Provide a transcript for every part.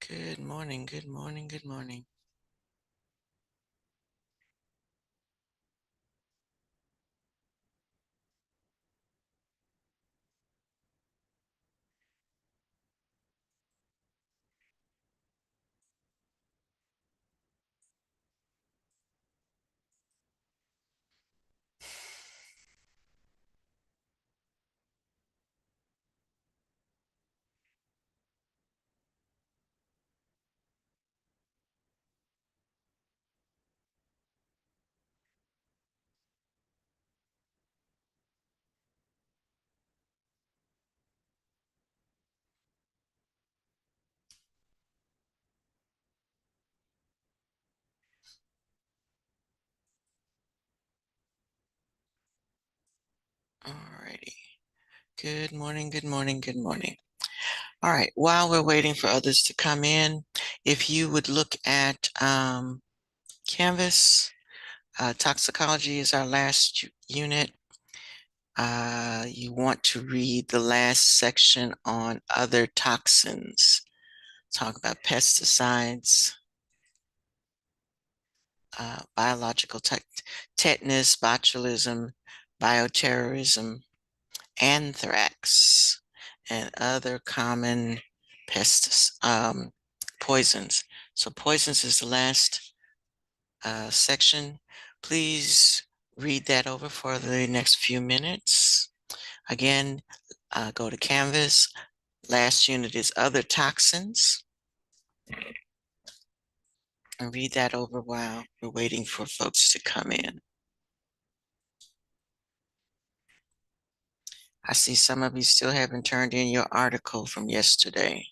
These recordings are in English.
Good morning, good morning, good morning. Alrighty. Good morning, good morning, good morning. All right, while we're waiting for others to come in, if you would look at Canvas, toxicology is our last unit. You want to read the last section on other toxins. Talk about pesticides, biological tetanus, botulism, bioterrorism, anthrax, and other common pests, poisons. So poisons is the last section. Please read that over for the next few minutes. Again, go to Canvas. Last unit is other toxins. And read that over while we're waiting for folks to come in. I see some of you still haven't turned in your article from yesterday.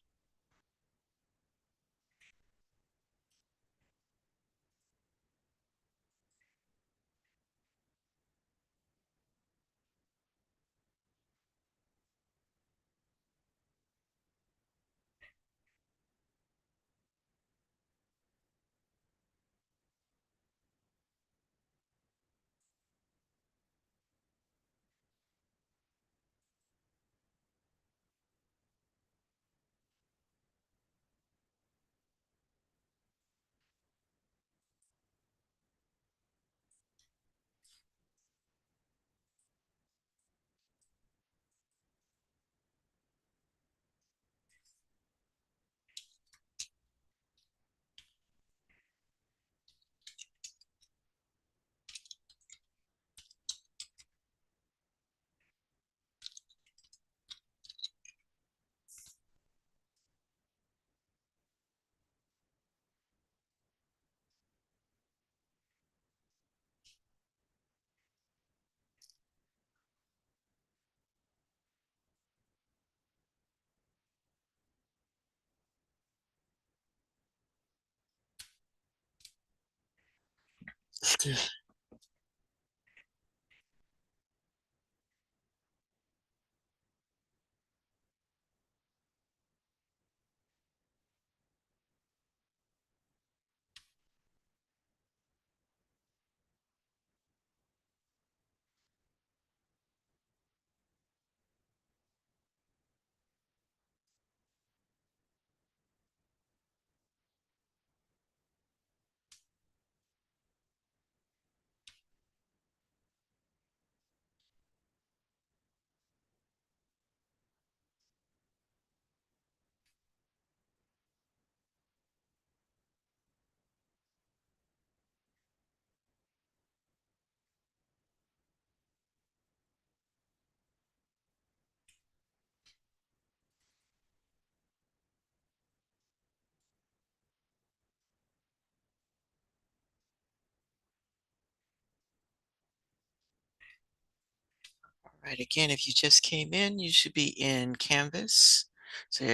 Right, again, if you just came in, you should be in Canvas. So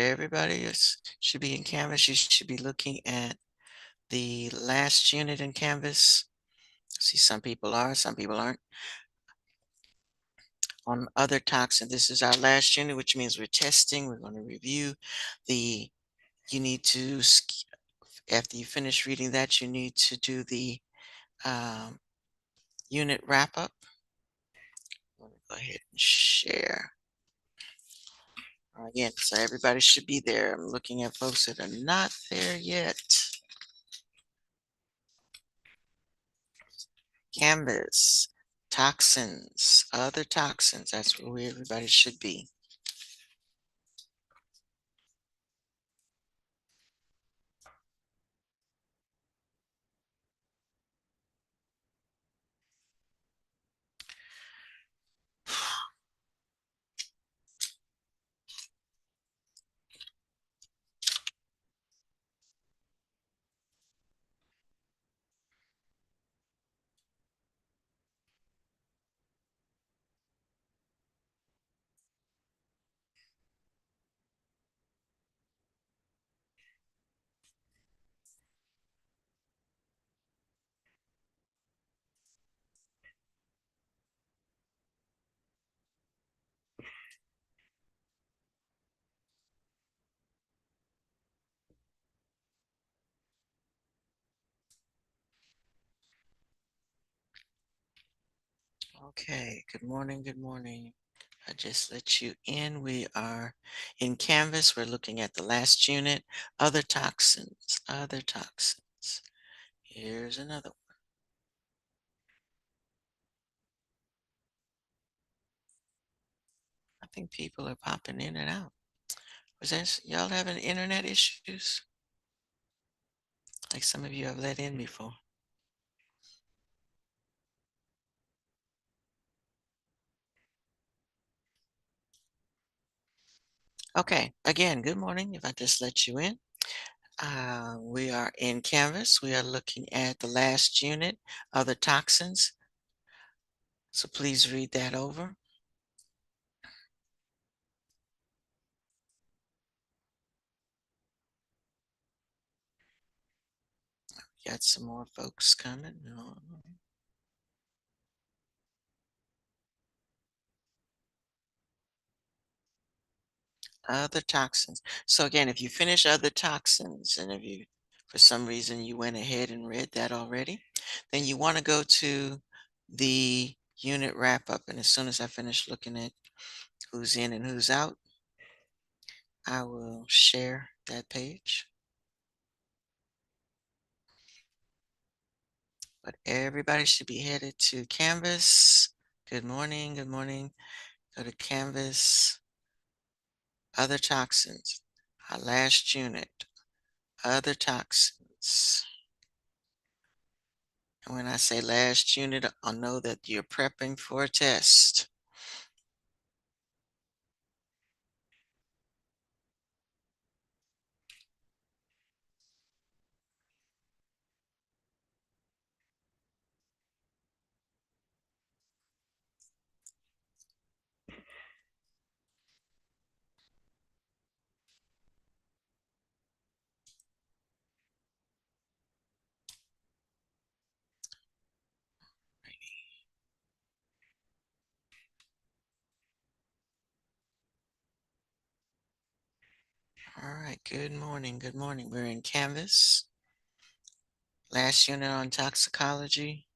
should be in Canvas. You should be looking at the last unit in Canvas. See, some people are, some people aren't. On other toxin, this is our last unit, which means we're testing. We're going to review the, you need to, after you finish reading that, you need to do the um, unit wrap up. Let me go ahead and share. Again, so everybody should be there. I'm looking at folks that are not there yet. Canvas, toxins, other toxins. That's where everybody should be. Okay, good morning, good morning. I just let you in. We are in Canvas. We're looking at the last unit, other toxins, other toxins. Here's another one. I think people are popping in and out. Was that y'all having internet issues? Like some of you have let in before. Okay, again, good morning. If I just let you in. We are in Canvas. We are looking at the last unit, other toxins. So please read that over. Got some more folks coming. Other toxins. So again, if you finish other toxins, and if you, for some reason, you went ahead and read that already, then you want to go to the unit wrap up. And as soon as I finish looking at who's in and who's out, I will share that page. But everybody should be headed to Canvas. Good morning. Good morning. Go to Canvas. Other toxins. Our last unit. Other toxins. And when I say last unit, I'll know that you're prepping for a test. All right, good morning. Good morning. We're in Canvas. Last unit on toxicology.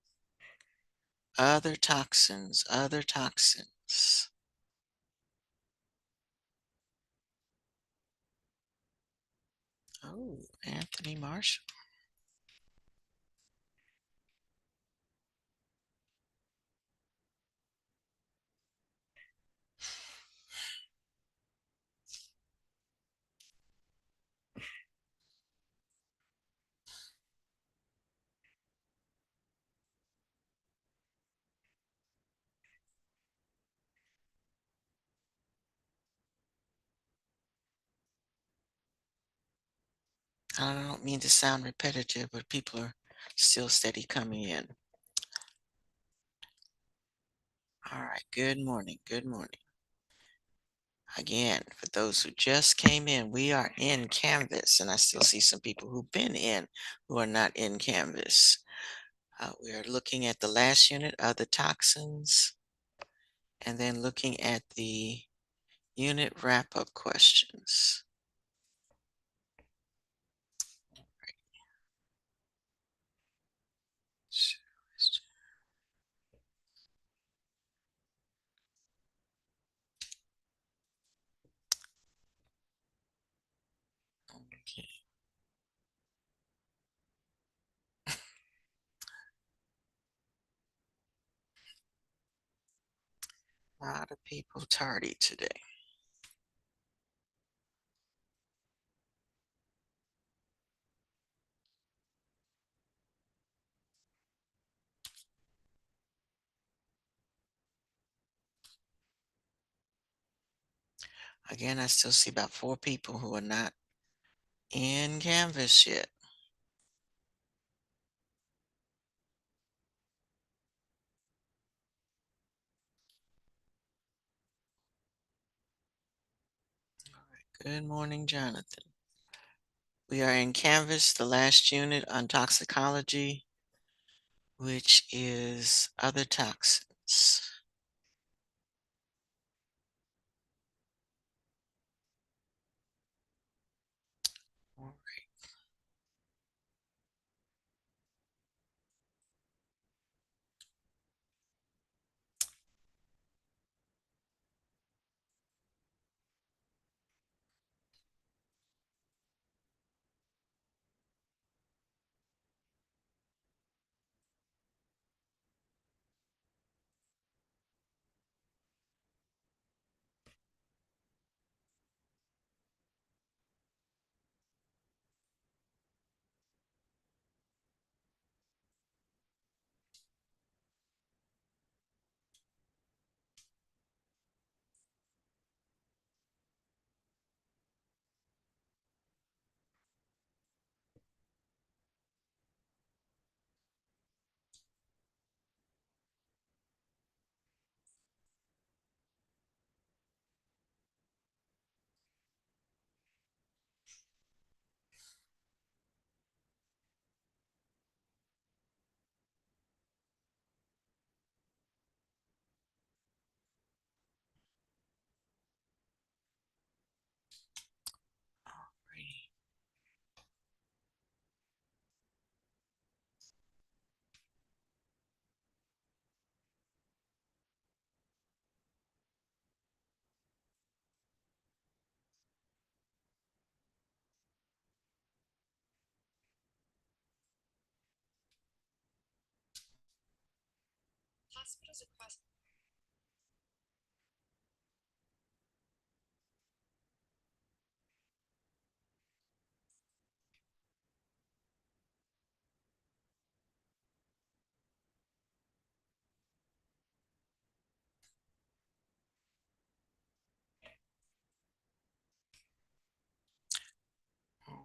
Other toxins, other toxins. Oh, Anthony Marshall. I don't mean to sound repetitive, but people are still steady coming in. All right, good morning. Good morning. Again, for those who just came in, we are in Canvas, and I still see some people who've been in who are not in Canvas. We are looking at the last unit, other toxins, and then looking at the unit wrap-up questions. Okay. A lot of people tardy today. Again, I still see about 4 people who are not in Canvas yet. Good morning, Jonathan. We are in Canvas, the last unit on toxicology, which is other toxins. All righty.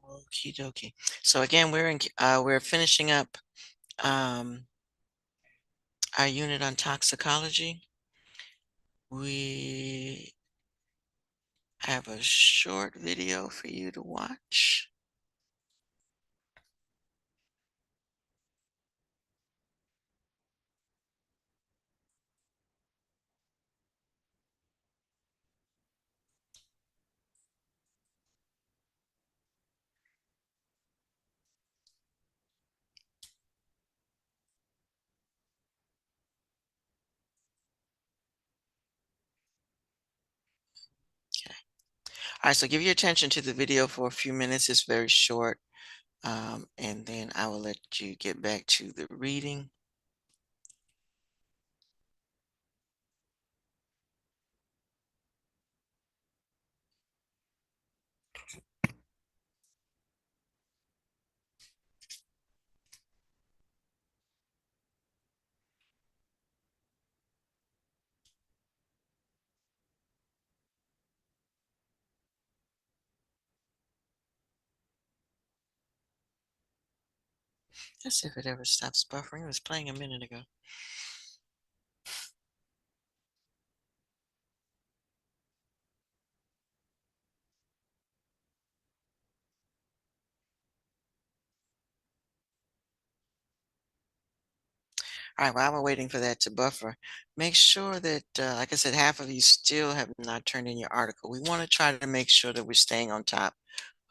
Okie dokie. So again, we're finishing up um, our unit on toxicology. We have a short video for you to watch. Okay. All right, so give your attention to the video for a few minutes. It's very short. And then I will let you get back to the reading. Let's see if it ever stops buffering. It was playing a minute ago. All right, while we're waiting for that to buffer, make sure that, like I said, half of you still have not turned in your article. We want to try to make sure that we're staying on top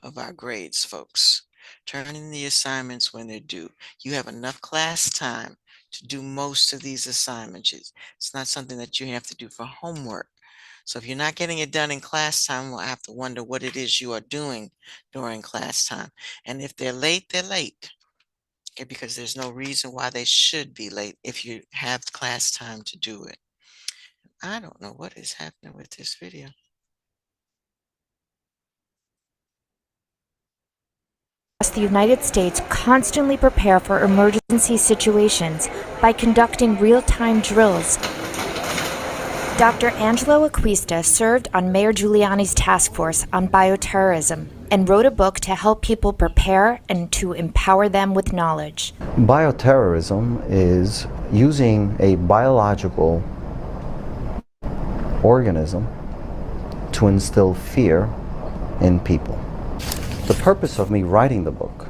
of our grades, folks. Turn in the assignments when they're due. You have enough class time to do most of these assignments. It's not something that you have to do for homework. So if you're not getting it done in class time, we'll have to wonder what it is you are doing during class time. And if they're late, they're late. Okay, because there's no reason why they should be late if you have class time to do it. I don't know what is happening with this video. Across the United States constantly prepare for emergency situations by conducting real-time drills. Dr. Angelo Acquista served on Mayor Giuliani's task force on bioterrorism and wrote a book to help people prepare and to empower them with knowledge. Bioterrorism is using a biological organism to instill fear in people. The purpose of me writing the book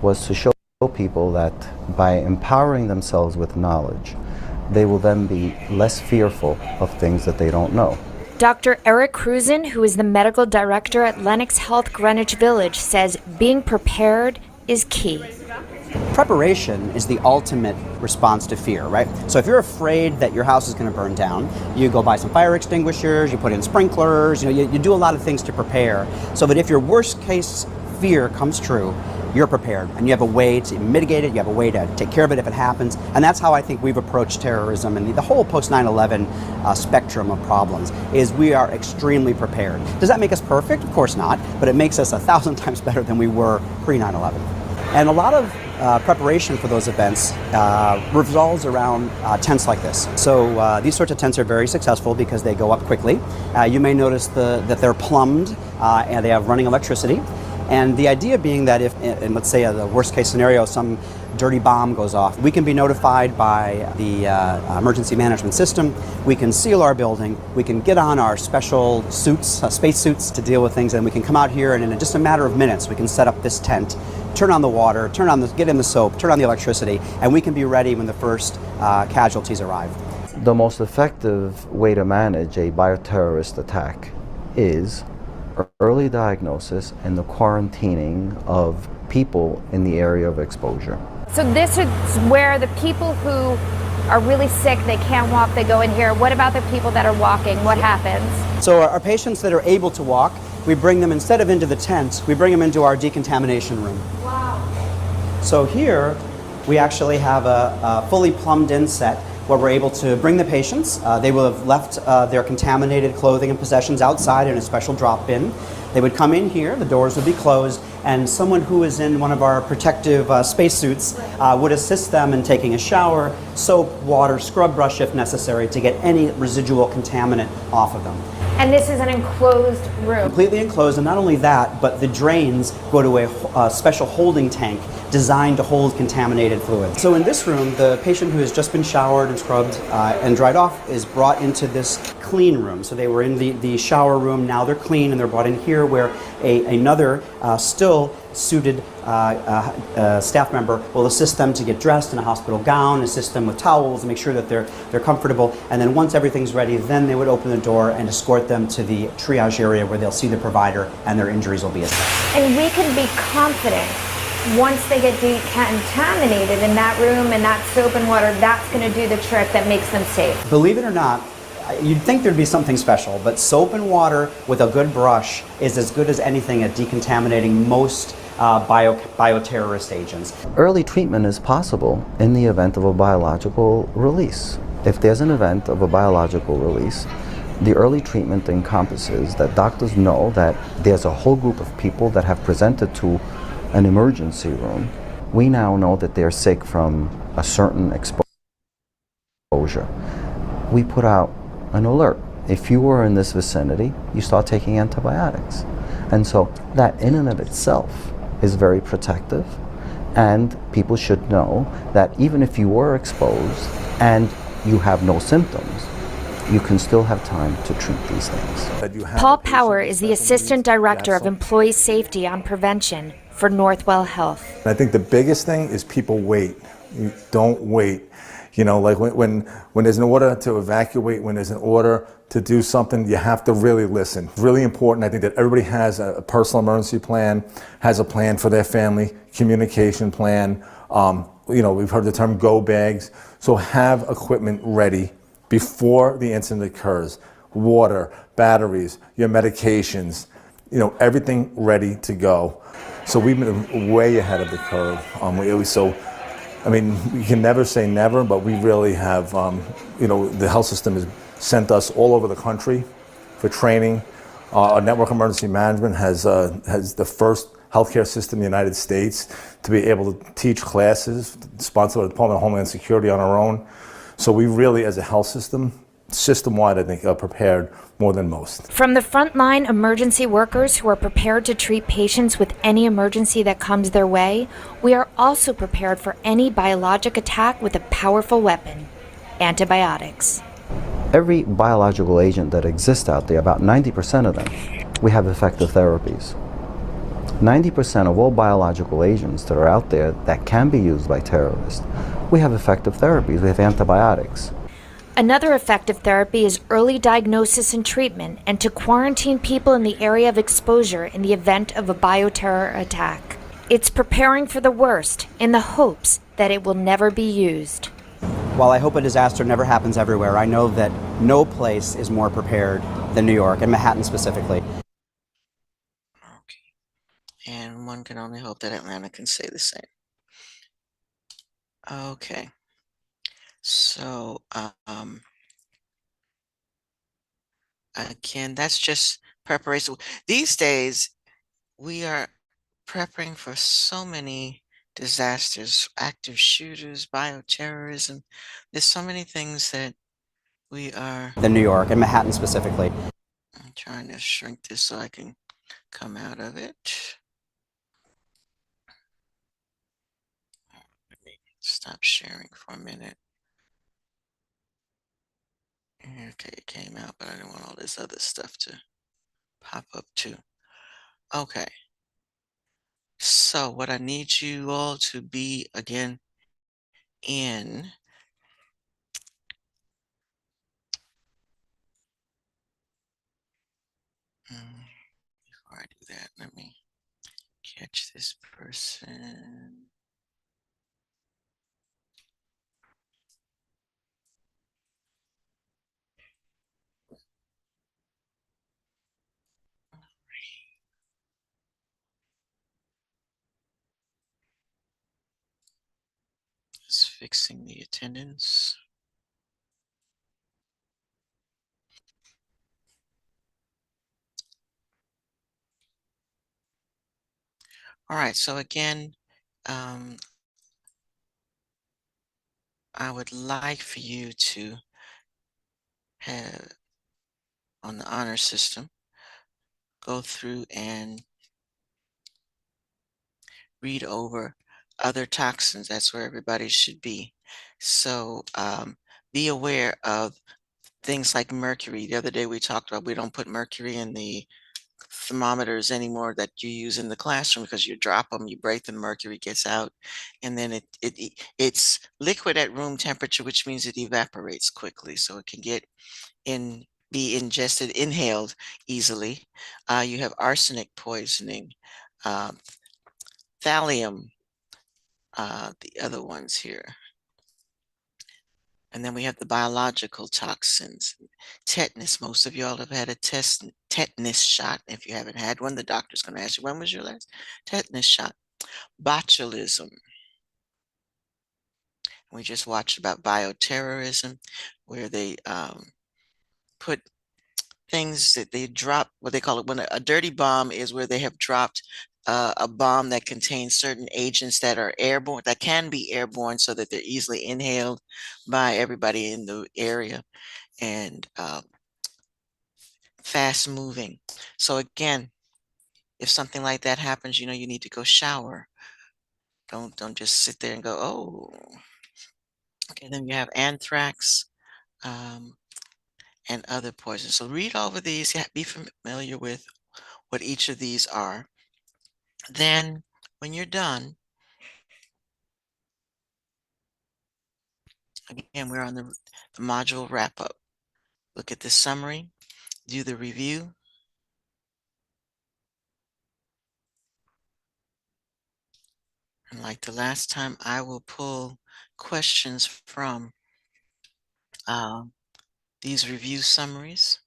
was to show people that by empowering themselves with knowledge, they will then be less fearful of things that they don't know. Dr. Eric Cruzen, who is the medical director at Lennox Health Greenwich Village, says being prepared is key. Preparation is the ultimate response to fear, right? So if you're afraid that your house is going to burn down, you go buy some fire extinguishers, you put in sprinklers, you do a lot of things to prepare so that if your worst case fear comes true, you're prepared and you have a way to mitigate it, you have a way to take care of it if it happens. And that's how I think we've approached terrorism and the whole post 9/11 spectrum of problems is we are extremely prepared. Does that make us perfect? Of course not, but it makes us 1,000 times better than we were pre 9/11. And a lot of preparation for those events revolves around tents like this. So these sorts of tents are very successful because they go up quickly. You may notice that they're plumbed and they have running electricity. And the idea being that if, in let's say the worst case scenario, some dirty bomb goes off, we can be notified by the emergency management system, we can seal our building, we can get on our special suits, space suits to deal with things, and we can come out here and in just a matter of minutes we can set up this tent, turn on the water, get in the soap, turn on the electricity, and we can be ready when the first casualties arrive. The most effective way to manage a bioterrorist attack is early diagnosis and the quarantining of people in the area of exposure. So this is where the people who are really sick, they can't walk, they go in here. What about the people that are walking? What happens? So our patients that are able to walk, we bring them, instead of into the tent, we bring them into our decontamination room. Wow. So here we actually have a fully plumbed in set where we're able to bring the patients. They will have left their contaminated clothing and possessions outside in a special drop bin. They would come in here, the doors would be closed, and someone who is in one of our protective spacesuits would assist them in taking a shower, soap, water, scrub brush if necessary to get any residual contaminant off of them. And this is an enclosed room. Completely enclosed, and not only that, but the drains go to a special holding tank designed to hold contaminated fluids. So in this room, the patient who has just been showered and scrubbed and dried off is brought into this clean room. So they were in the shower room, now they're clean, and they're brought in here where another still suited staff member will assist them to get dressed in a hospital gown, assist them with towels, and make sure that they're comfortable. And then once everything's ready, then they would open the door and escort them to the triage area where they'll see the provider and their injuries will be assessed. And we can be confident once they get decontaminated in that room and that soap and water, that's going to do the trick that makes them safe. Believe it or not, you'd think there'd be something special, but soap and water with a good brush is as good as anything at decontaminating most bioterrorist agents. Early treatment is possible in the event of a biological release. If there's an event of a biological release, the early treatment encompasses that doctors know that there's a whole group of people that have presented to an emergency room. We now know that they're sick from a certain exposure. We put out an alert. If you were in this vicinity, you start taking antibiotics. And so that in and of itself is very protective, and people should know that even if you were exposed and you have no symptoms, you can still have time to treat these things. Paul Power is the Assistant Director of Employee Safety on Prevention for Northwell Health. I think the biggest thing is people wait. You don't wait. You know, like when there's an order to evacuate, when there's an order to do something, you have to really listen. It's really important. I think that everybody has a personal emergency plan, has a plan for their family, communication plan. You know, we've heard the term go bags. So have equipment ready before the incident occurs. water, batteries, your medications, everything ready to go. So we've been way ahead of the curve. We can never say never, but we really have, the health system has sent us all over the country for training. Our network emergency management has the first healthcare system in the United States to be able to teach classes sponsored by the Department of Homeland Security on our own. So we really, as a health system-wide, I think, are prepared more than most. From the frontline emergency workers who are prepared to treat patients with any emergency that comes their way, we are also prepared for any biologic attack with a powerful weapon: antibiotics. Every biological agent that exists out there, about 90% of them, we have effective therapies. 90% of all biological agents that are out there that can be used by terrorists, we have effective therapies. We have antibiotics. Another effective therapy is early diagnosis and treatment, and to quarantine people in the area of exposure in the event of a bioterror attack. It's preparing for the worst in the hopes that it will never be used. While I hope a disaster never happens everywhere, I know that no place is more prepared than New York, and Manhattan specifically. Okay. And one can only hope that Atlanta can say the same. Okay. So, again, that's just preparation. These days, we are prepping for so many disasters, active shooters, bioterrorism. There's so many things that we are. Than New York, and Manhattan specifically. I'm trying to shrink this so I can come out of it. Let me stop sharing for a minute. Okay, it came out, but I didn't want all this other stuff to pop up too. Okay. So what I need you all to be again in before I do that, let me catch this person. Just fixing the attendance. All right, so again, I would like for you to have on the honor system, go through and read over other toxins. That's where everybody should be. So be aware of things like mercury. The other day we talked about we don't put mercury in the thermometers anymore that you use in the classroom because you drop them, you break them, mercury gets out, and then it's liquid at room temperature, which means it evaporates quickly, so it can get in, be ingested, inhaled easily. You have arsenic poisoning, thallium, the other ones here. And then we have the biological toxins. Tetanus. Most of y'all have had a tetanus shot. If you haven't had one, the doctor's going to ask you, when was your last tetanus shot? Botulism. We just watched about bioterrorism, where they put things that they drop, what they call it, when a dirty bomb is where they have dropped a bomb that contains certain agents that are airborne, that can be airborne, so that they're easily inhaled by everybody in the area, and fast moving. So again, if something like that happens, you need to go shower. Don't just sit there and go, oh. Okay, then you have anthrax and other poisons. So read over these, be familiar with what each of these are. Then when you're done, again, we're on the module wrap up. Look at the summary, do the review. And like the last time, I will pull questions from these review summaries.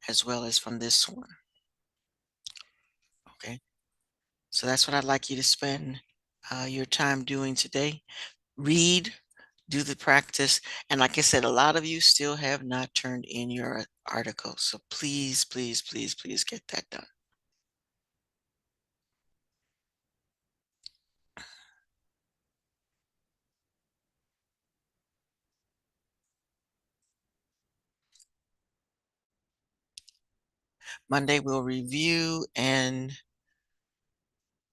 as well as from this one. Okay, so that's what I'd like you to spend your time doing today. Read, do the practice, and like I said, a lot of you still have not turned in your article, so please, please, please, please get that done. Monday we'll review, and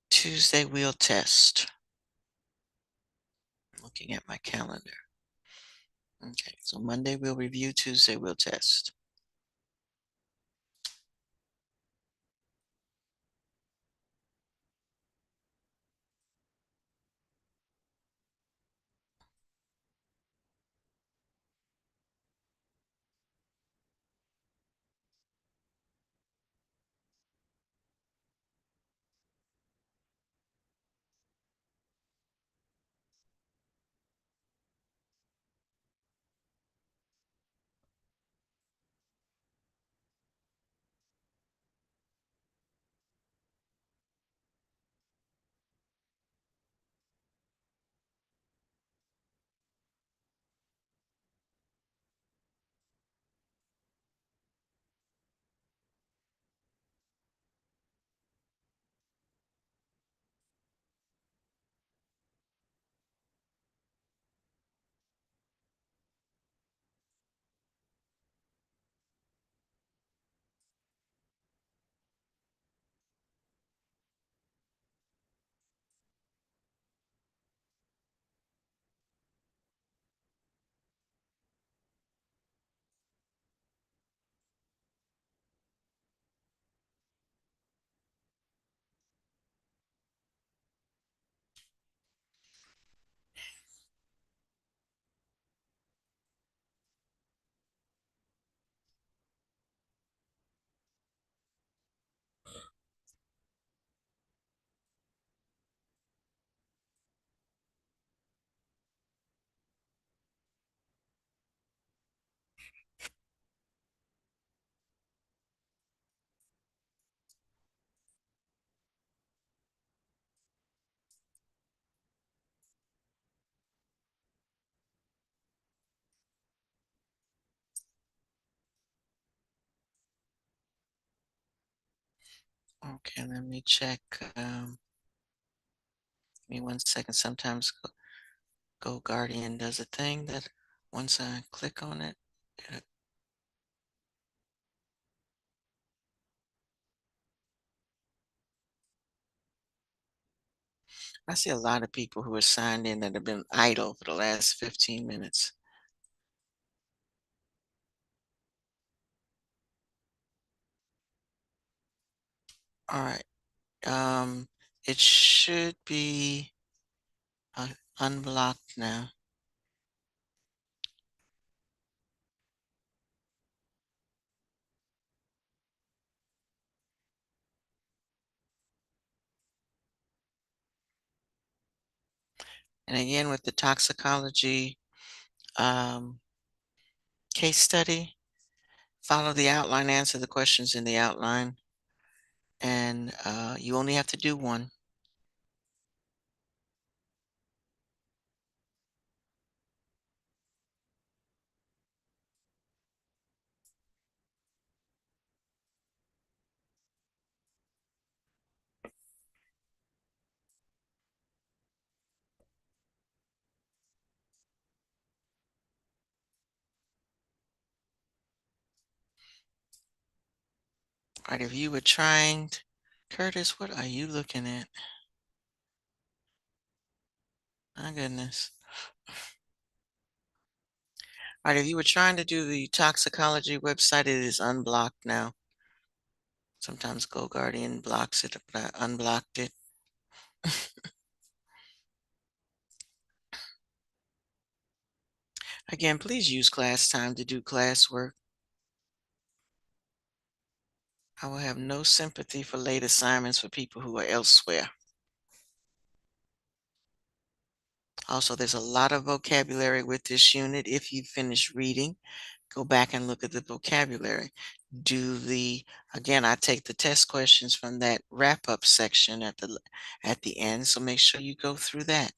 Tuesday we'll test. Looking at my calendar. Okay, so Monday we'll review, Tuesday we'll test. Okay, let me check. Give me 1 second. Sometimes Go Guardian does a thing that once I click on it, I see a lot of people who are signed in that have been idle for the last 15 minutes. All right. It should be unblocked now. And again, with the toxicology case study, follow the outline, answer the questions in the outline, and you only have to do one. All right, if you were trying, Curtis, what are you looking at? My goodness. All right, if you were trying to do the toxicology website, it is unblocked now. Sometimes GoGuardian blocks it, but I unblocked it. Again, please use class time to do classwork. I will have no sympathy for late assignments for people who are elsewhere. Also, there's a lot of vocabulary with this unit if you finish reading. go back and look at the vocabulary. Again, I take the test questions from that wrap-up section at the end, so make sure you go through that.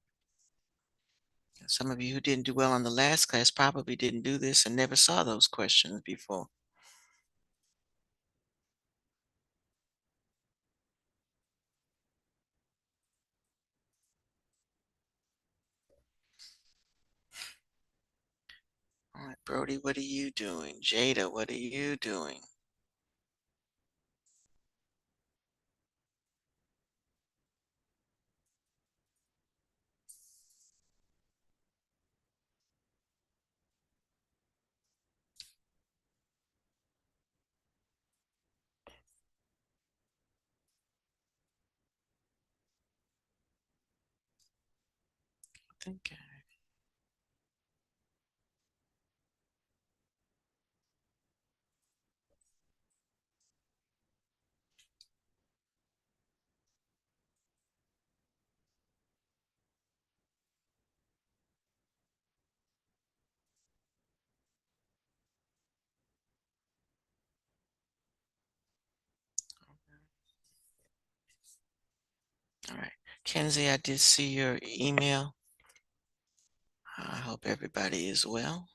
Some of you who didn't do well on the last class probably didn't do this and never saw those questions before. All right, Brody, what are you doing? Jada, what are you doing? Think. All right. Kenzie, I did see your email. I hope everybody is well.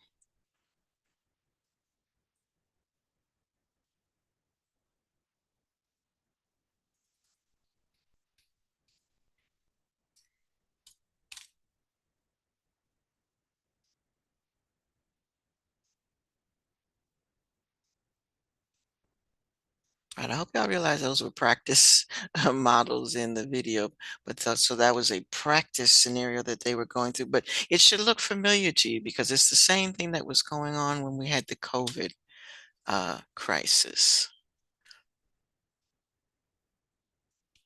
All right, I hope y'all realize those were practice models in the video, but so that was a practice scenario that they were going through, but it should look familiar to you because it's the same thing that was going on when we had the COVID crisis.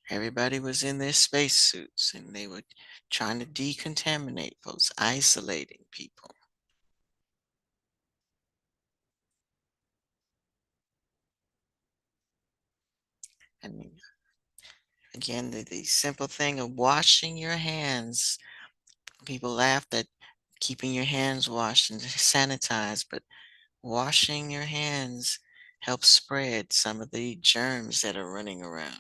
Everybody was in their spacesuits and they were trying to decontaminate folks, isolating people. And again, the simple thing of washing your hands. People laughed at keeping your hands washed and sanitized, but washing your hands helps spread some of the germs that are running around.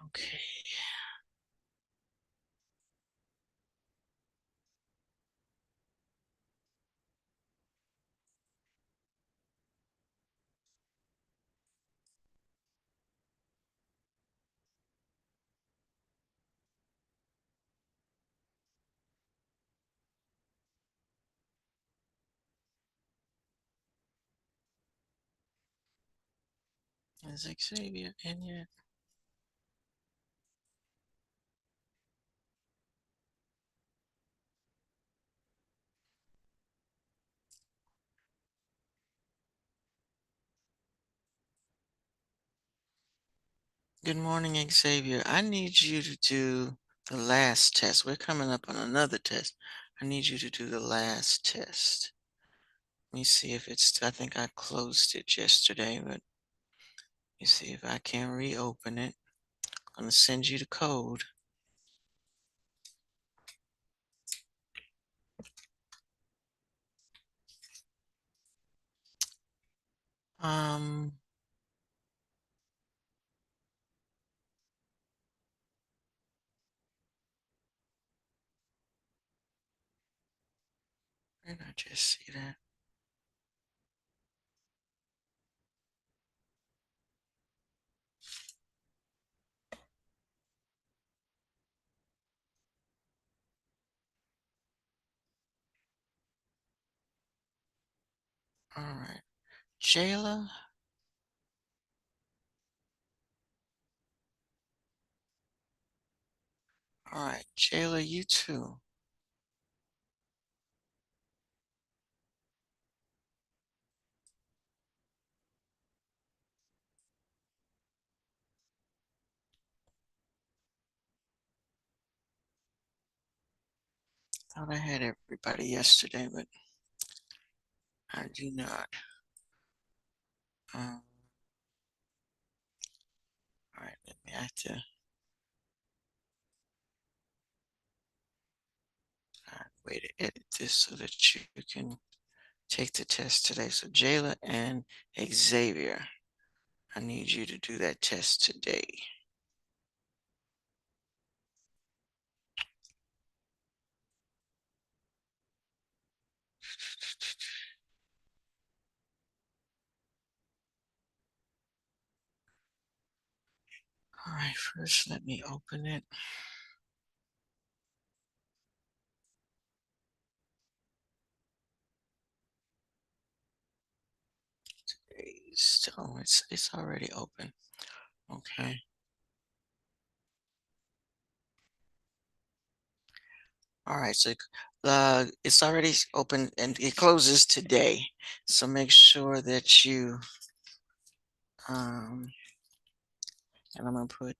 Okay. Is Xavier in yet? Good morning, Xavier. I need you to do the last test. We're coming up on another test. I need you to do the last test. Let me see if I think I closed it yesterday, but let me see if I can reopen it. I'm going to send you the code. Um, where did I just see that? All right. Jayla. All right. Jayla, you too. Thought I had everybody yesterday, but I do not. All right, let me have to find a way to edit this so that you can take the test today. So Jayla and Xavier, I need you to do that test today. All right, first let me open it. Oh, it's already open. Okay. All right, so it's already open and it closes today. So make sure that you and I'm gonna put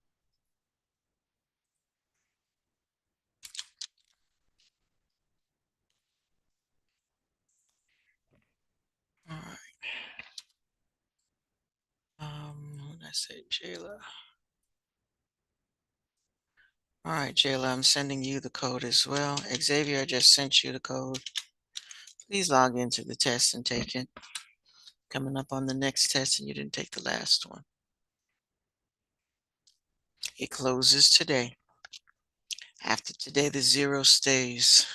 all right. What did I say, Jayla? All right, Jayla, I'm sending you the code as well. Xavier, I just sent you the code. Please log into the test and take it. Coming up on the next test, and you didn't take the last one. It closes today. After today, the zero stays.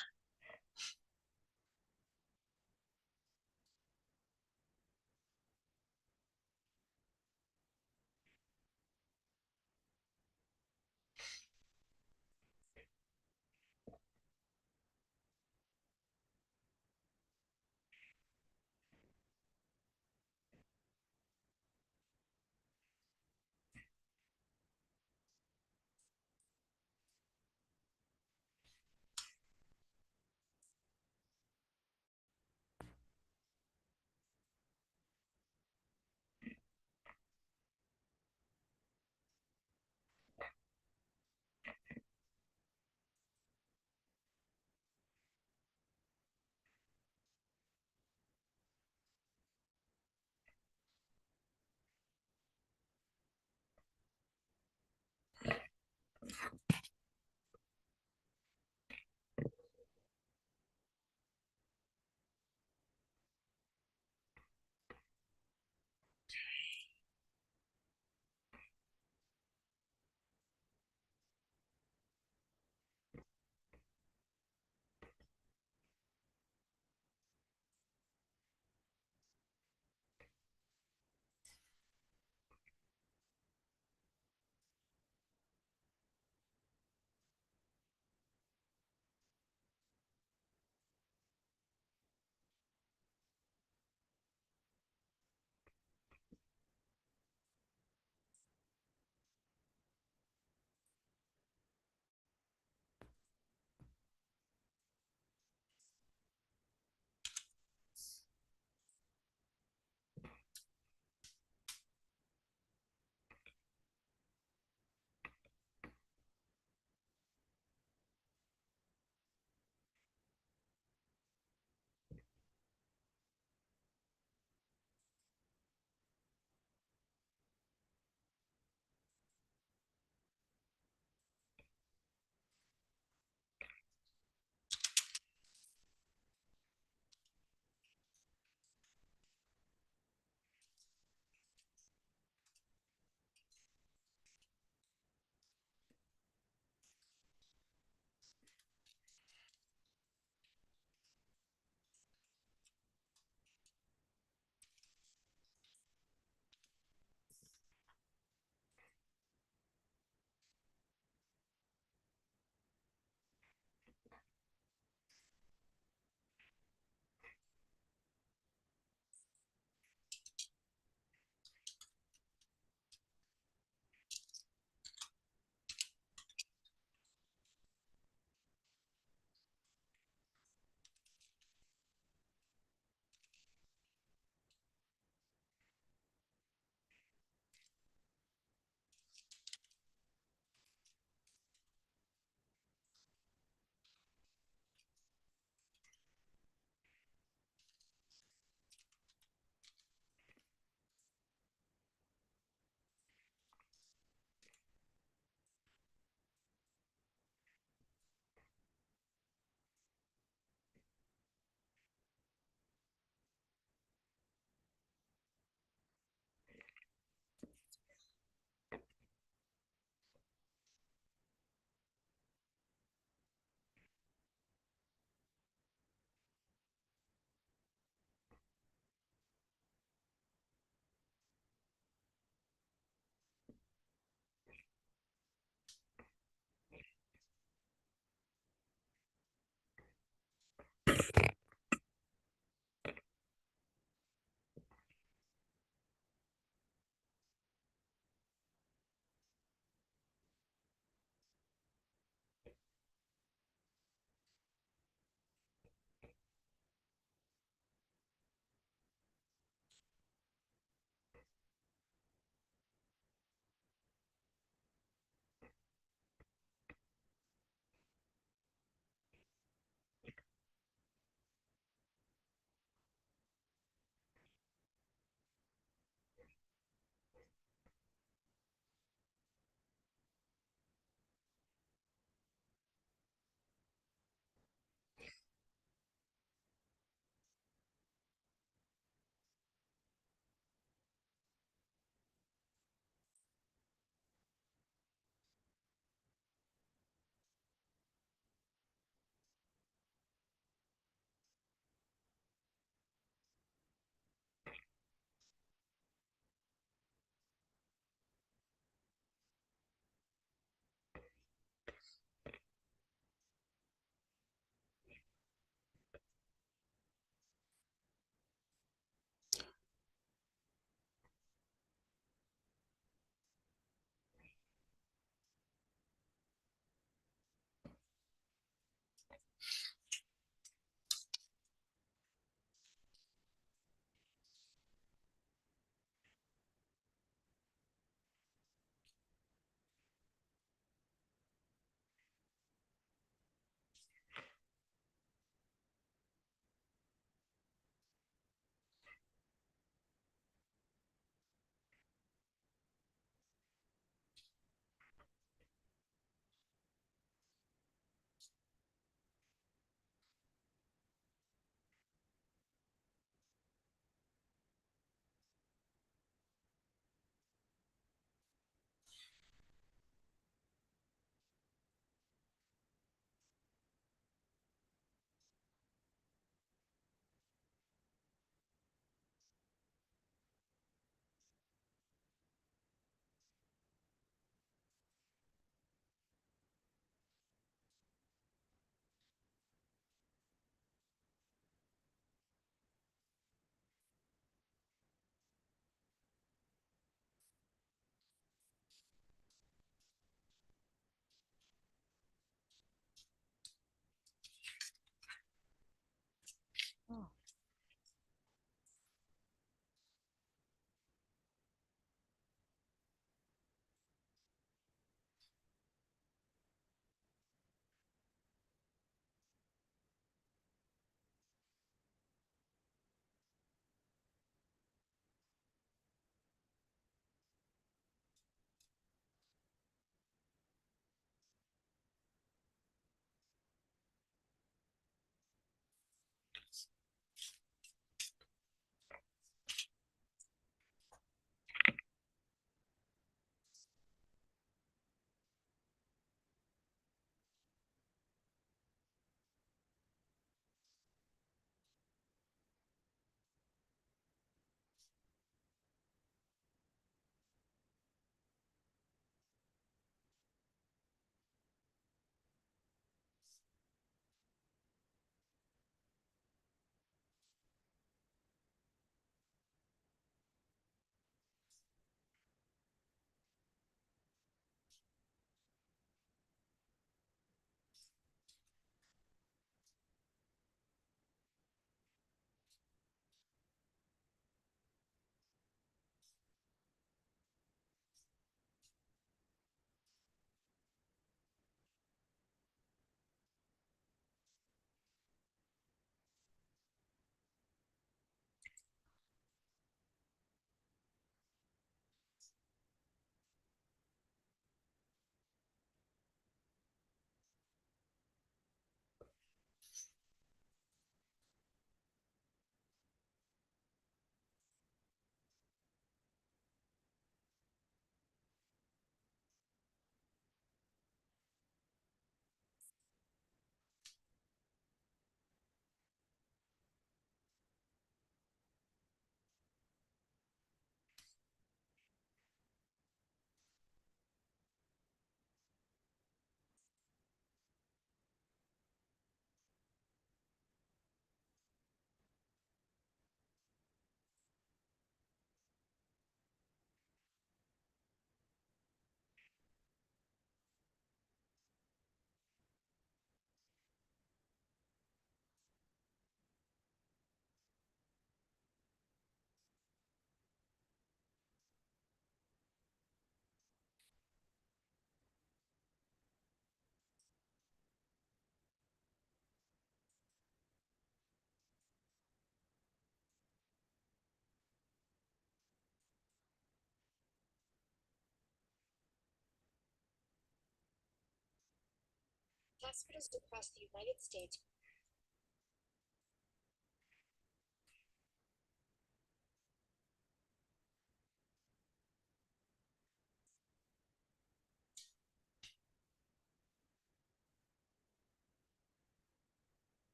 Hospitals across the United States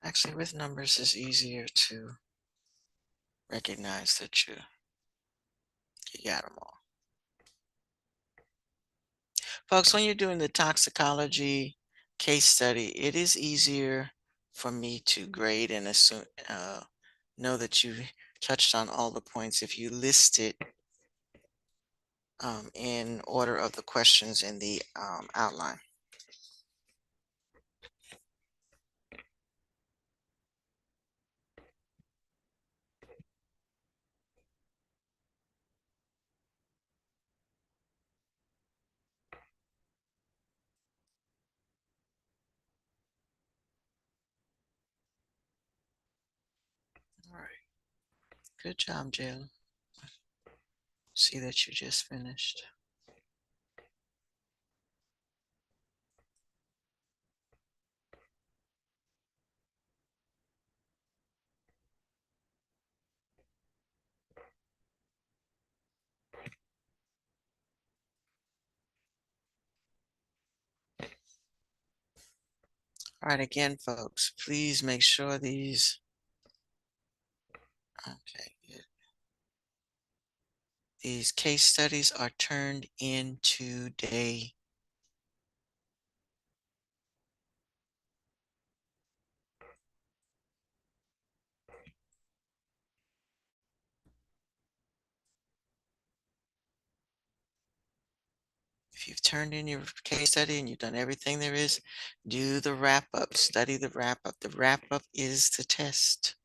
Actually, with numbers it's easier to recognize that you got them all. Folks, when you're doing the toxicology case study, it is easier for me to grade and assume, know that you touched on all the points if you list it in order of the questions in the outline. All right. Good job, Jalen. See that you just finished. All right, again, folks, please make sure these, okay, good. These case studies are turned in today. If you've turned in your case study and you've done everything there is, do the wrap up, study the wrap up. The wrap up is the test.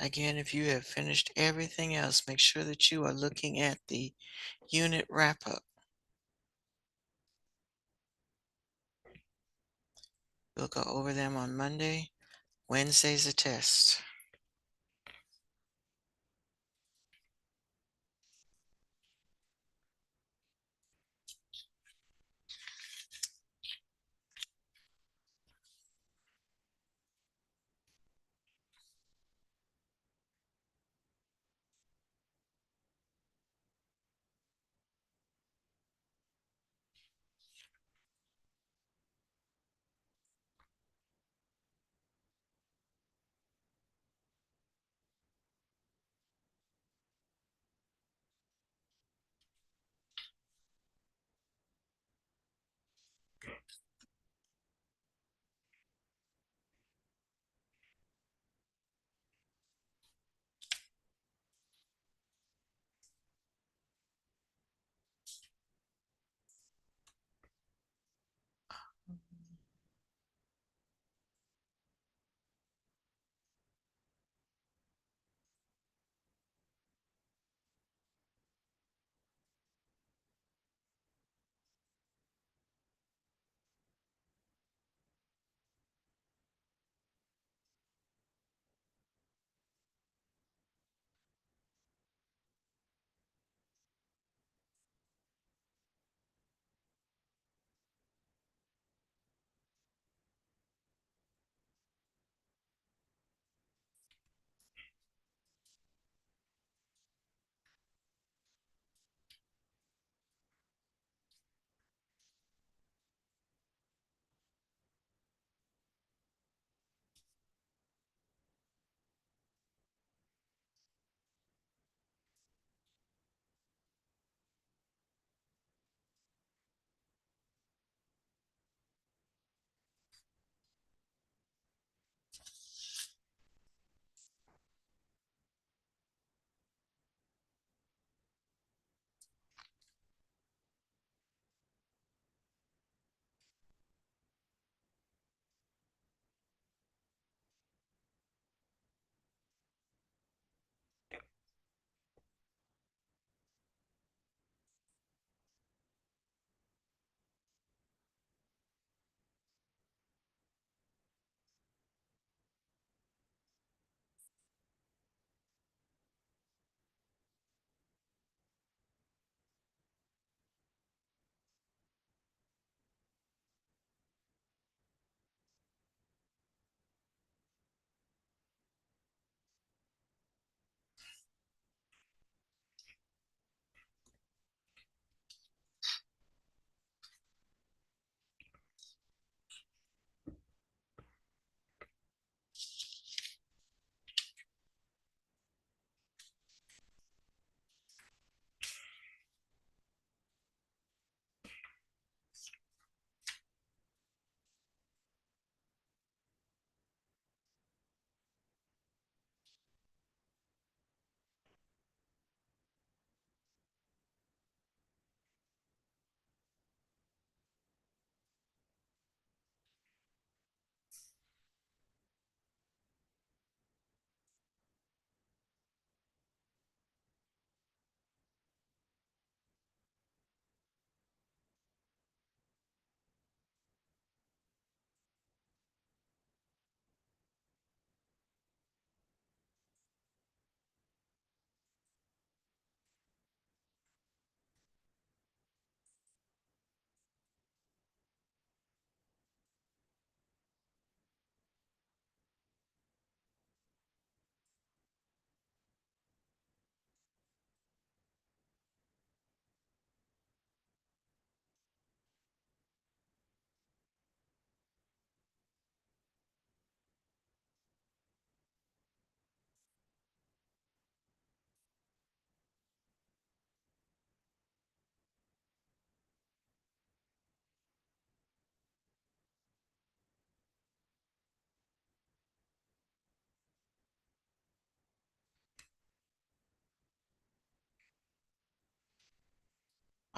Again, if you have finished everything else, make sure that you are looking at the unit wrap-up. We'll go over them on Monday. Wednesday's a test.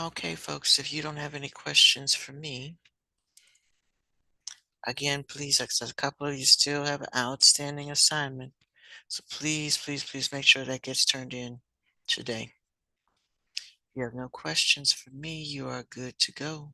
Okay, folks, if you don't have any questions for me, again, please, like I said, a couple of you still have an outstanding assignment. So please, please, please make sure that gets turned in today. If you have no questions for me, you are good to go.